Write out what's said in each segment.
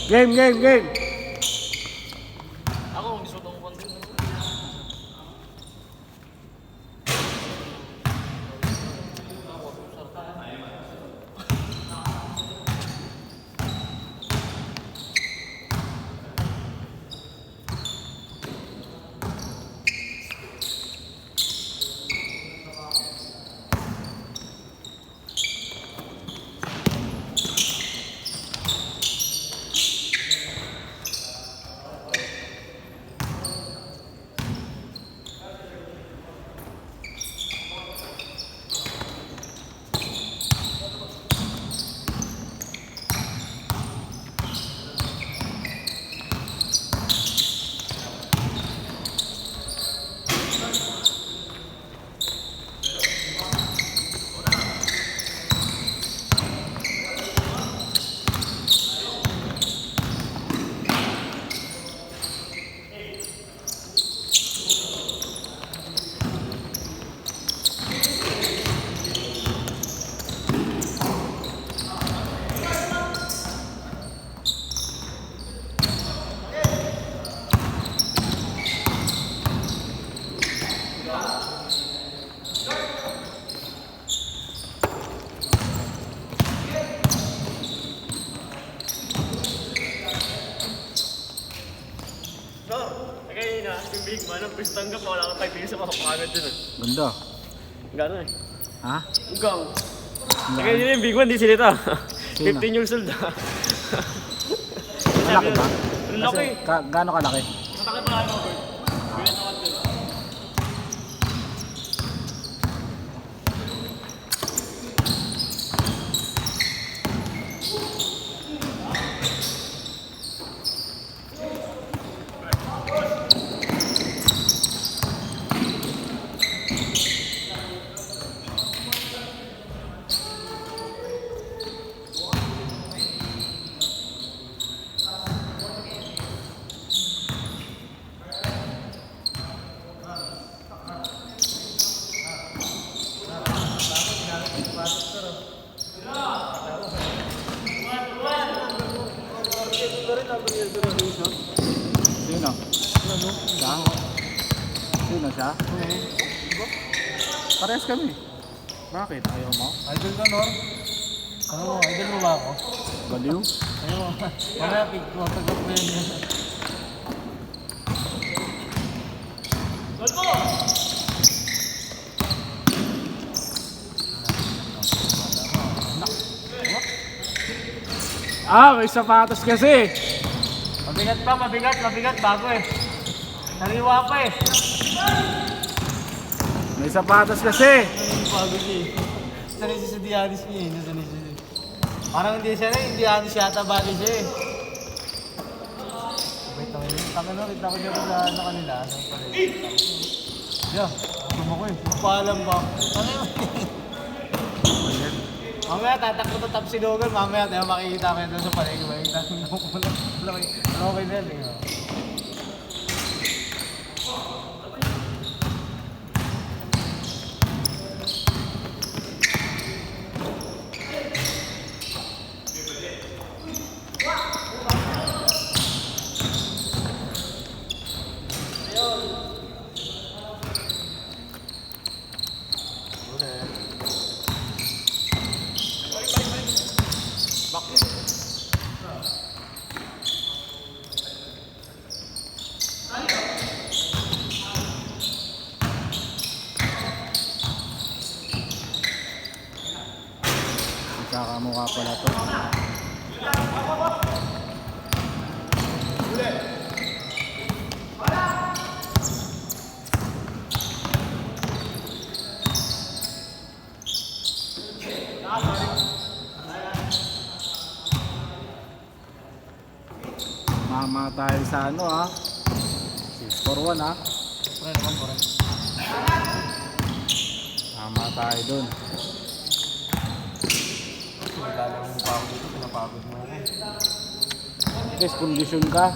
Game, game, game. Ako, gusto ko konti. Yung big man, ang first tanggap, wala kang 5 minutes ako agad dun. Ganda. Gano'n eh. Ha? Ugang. Kaya yun yung big man, di silita. Sino? 15 years old ah. Malaki ba? Ang laki. Gaano kalaki? Matakit pa lang ako, Bert. Bigat ako dun. Sino? Siya? Sino siya? Parehas kami. Bakit? Ayaw mo? Idol ka, Nor? Ano mo, idol mo ba ako? Baliw? Ayaw mo. Mamaya, pick ko. Tagap mo yun. Gol mo! Ah, may sapatos kasi. Mabigat pa, mabigat, mabigat. Bago eh. Nariwa pa eh. May sapatos kasi. Bago siya eh. Sanay siya sa Dianis niya eh. Sanay siya eh. Parang hindi siya na eh. Dianis yata bagay siya eh. Wait, tangin na. Kita ko siya sa ano kanila. Ano pala eh. Yeah, gusto ko eh. Paalam ba? Ano yun? Mamaya tatakbo to top si Logan, mamaya tayo makikita ko yun sa paligid. Makikita ko okay na yan eh. Kakamukha pala to. Mama tayo sa ano ha. 6-4-1 ha. Mama tayo dun. Naglalaro mo pa ako dito, pinapagod mo ako. Guys, kondisyon ka.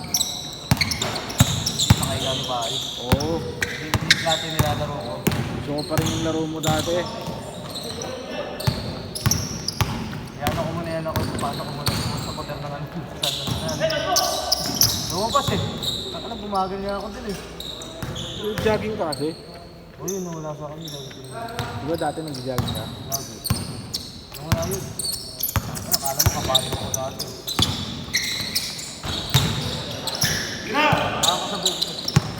Nakailan ba eh? Oo. Hindi natin nilalaro ko. Gusto ko pa rin yung laro mo dati. Yan ako muna yan ako. Paano ko muna sa poder ng ano. Lumabas eh. Ako bumagal niya ako din eh. Jogging ka kasi. O yun, wala sa akin. Di ba dati nag-jogging ka? Gabi. Ano wala yun? Akala mo kapalo ko dati. Nakakasabay ko.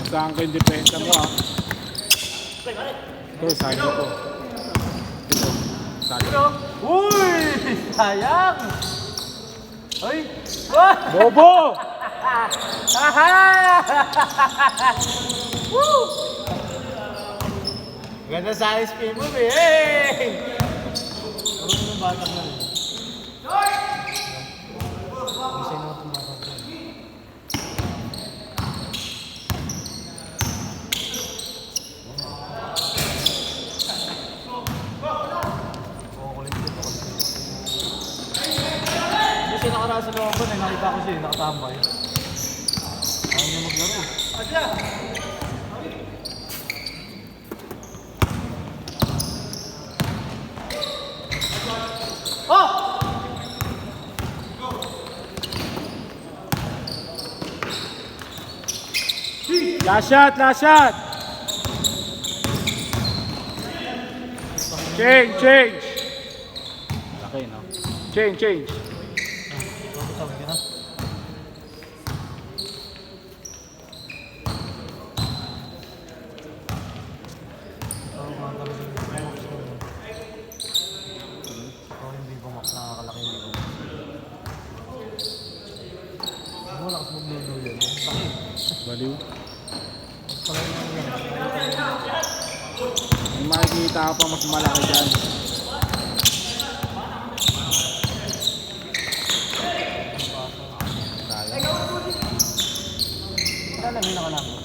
Masahan ko yung depensa mo ha. Ito, sabi ko. Ito, sabi ko. Uy! Sayang! Ay! Wah! Bobo! Woo! Ganda sa ice cream mo, eh! Hey! Ano yung batang na rin? Isa na ito mga kapatid. Kasi nakarasa na ako na nakita ko siya, nakatambay. Ayaw niya maglaro. Oh! Last shot, last shot! Change, change! Laki, no? Change, change! Bakit sabi ka na? Hindi bumak, nakakalaki hindi bumak. Ano lakas maglululo yan? Bakit? Baliw. Pala yun yan. May makikita ka pa mas malaki dyan. Sayang. Wala lang yung nakalambot.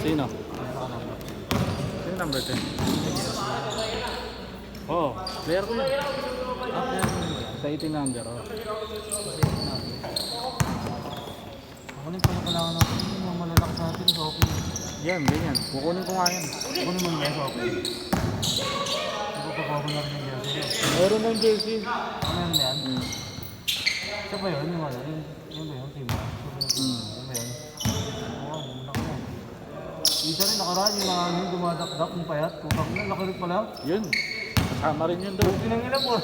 Sino? Nakalambot. Sino number 10? Oh, player ko yun. Ah, kaya ano yun? Sa 18 number, oh. Ako rin pala kailangan natin yung malalakas natin sa okay. Yan, ganyan. Kukunin ko nga yan. Ako naman yan sa okay. Ipapagawa ko na rin yung jersey. Meron ng jersey. Ano yan yan? Hmm. Siya ba yun? Yung ano? Yung ba yun? Team ba? Yung ba yun? Oo, laki na. Isa rin nakaraan yung mga ano yung dumadakdak ng payat. Putang na, laki rin pala. Yun. Kasama rin yun doon. Pinangila mo.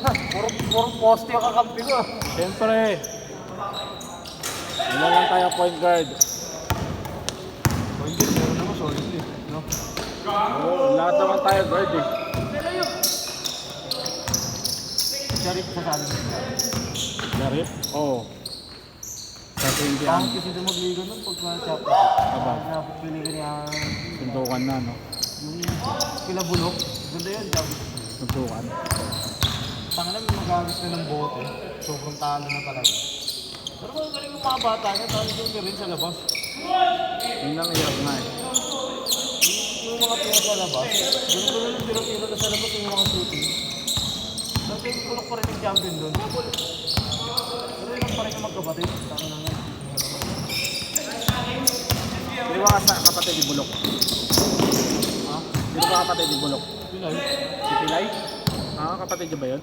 Puro poste yung kakampi ko. Siyempre. Wala lang tayo point guard. O hindi, meron naman solid eh. No? Oo, lahat naman tayo guard eh. Siya rin sa sabi mo. Garip? Oo. Sa 20 ang Bakit kasi ito magligo nun pagka-chop? Aba. Napapili ka niya suntukan na, no? yung kilabulok. Ganda yun, sabi ko. Suntukan. Tanga na magagamit na ng bote. Sobrang talo na talaga. Pero kung galing yung mga bata niya, talo yung rin sa labas. Yun lang hirap nga eh. Yung mga tira sa labas, ganun yung tiro-tiro na sa labas yung mga shooting. Dati yung kulok pa rin yung champion doon. Pero yun pa rin yung magkapatid. Tanga na nga. Di ba kapatid ni Bulok? Ha? Di ba kapatid ni Bulok? Pilay? Si Pilay? Ah, kapatid niya ba yun?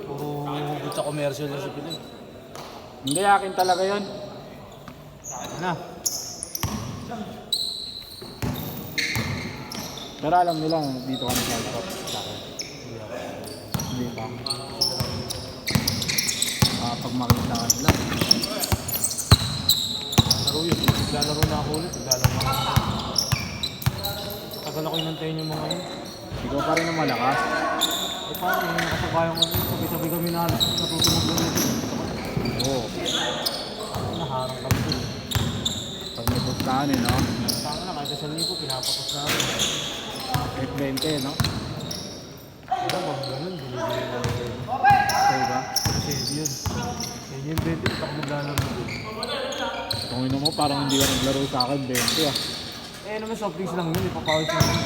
Puro hugot sa commercial na si Pilay. Hindi, akin talaga yun. Ano na? Pero alam nila, dito kami naglalaro sa akin. Hindi pa. Pag makita ka nila. Laro yun. Naglalaro na ako ulit. Naglalaro na ako. Tagal ako inantayin yung mga yun. Ikaw pa rin ang malakas. Eh paano yung nakasabayan ko rin. Sabi-sabi kami na natutulog lang ito. Oo. Naharang kami dun. Pag may pustahan eh, no? Tama na, kahit sa lipo, pinapatos na ako. Kahit 20, no? Wala ba, ganun, binibigay na rin. Okay ba? Kasi yun. Yun yung 20, ito ako maglalaro dun. Kung ino mo, parang hindi ka naglaro sa akin, 20 ah. Eh naman soft drinks lang yun, ipapawis lang yun.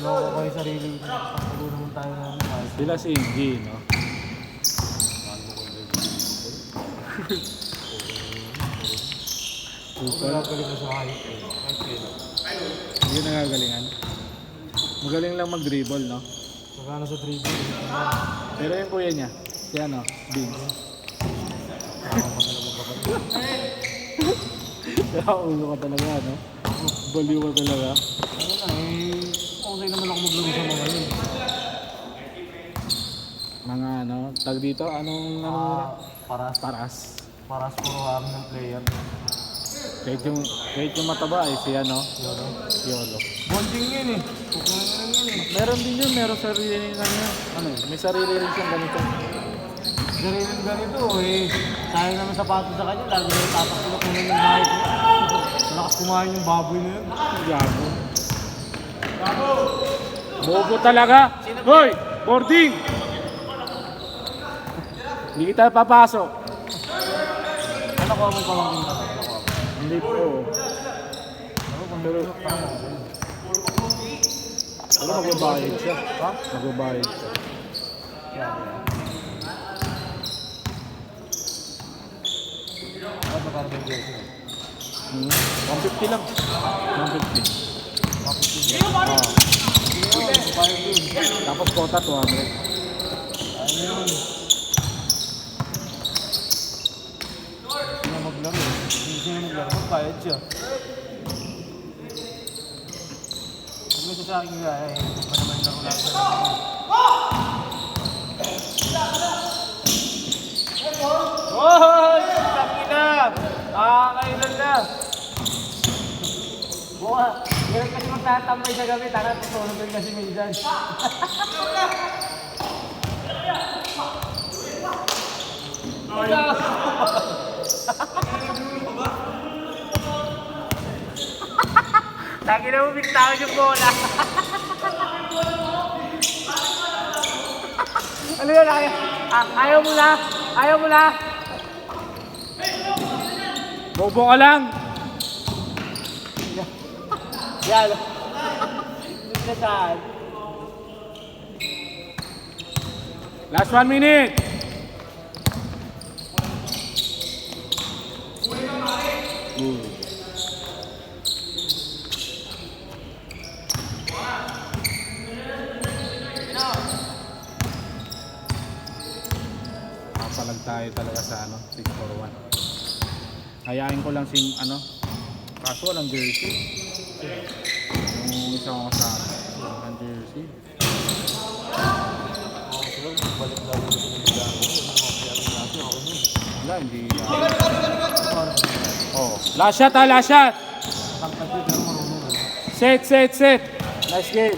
Naloko ko yung sarili ko. Pagpalo naman tayo na ano. Sila si Ingy, no? Super. Super. Wala galing na sa kahit eh. Kahit kailan. Hindi nagagalingan. Magaling lang mag-dribble, no? Magkano sa dribble. Pero yung kuya niya, si ano, Bing. Kaya ulo ka talaga, no? Baliw ka talaga. Ano na eh, okay naman ako maglaro sa mga yun. Mga ano, tag dito, anong ano nila? Paras. Paras. Puro kami ng player. Kahit yung mataba eh, si ano, Yolo. Bonding yun eh. Kukunan yun eh. Meron din yun, meron sarili rin ano, may sarili rin siyang ganito. Ganito eh. Sayang naman sapatos sa kanya. Lagi na tatakilok mo na yung mahit niya. Malakas kumain yung baboy na yun. Gago. Bobo talaga. Hoy! Boarding! Hindi kita papasok. Ano ko mo pamangkin ka? Hindi po. Pero magbabayad siya. Ha? Magbabayad siya. Ano ba karang jersey? 150 lang. 150. Tapos kota 200. Ayun. Hindi na maglaro. Hindi siya maglaro. Magbayad siya. Pag may sa akin nga eh. Manaman lang ko lang sa Hoy! Sakina! Kailan na? Buka, meron kasi magtatambay sa gabi. Taka, tutulog rin kasi minsan. Lagi na mo bigtawan yung bola. Ano yun? Ayaw mo na? Ayaw mo na? Bobo ka lang! Yan. Hindi na saan. Last 1 minute! Papalag tayo talaga sa ano, 6-4-1. Hayain ko lang si ano, kaso walang jersey. Yung isa ko kasama, walang jersey. Wala, hindi. Oh, last shot ha, last shot! Set. Nice game.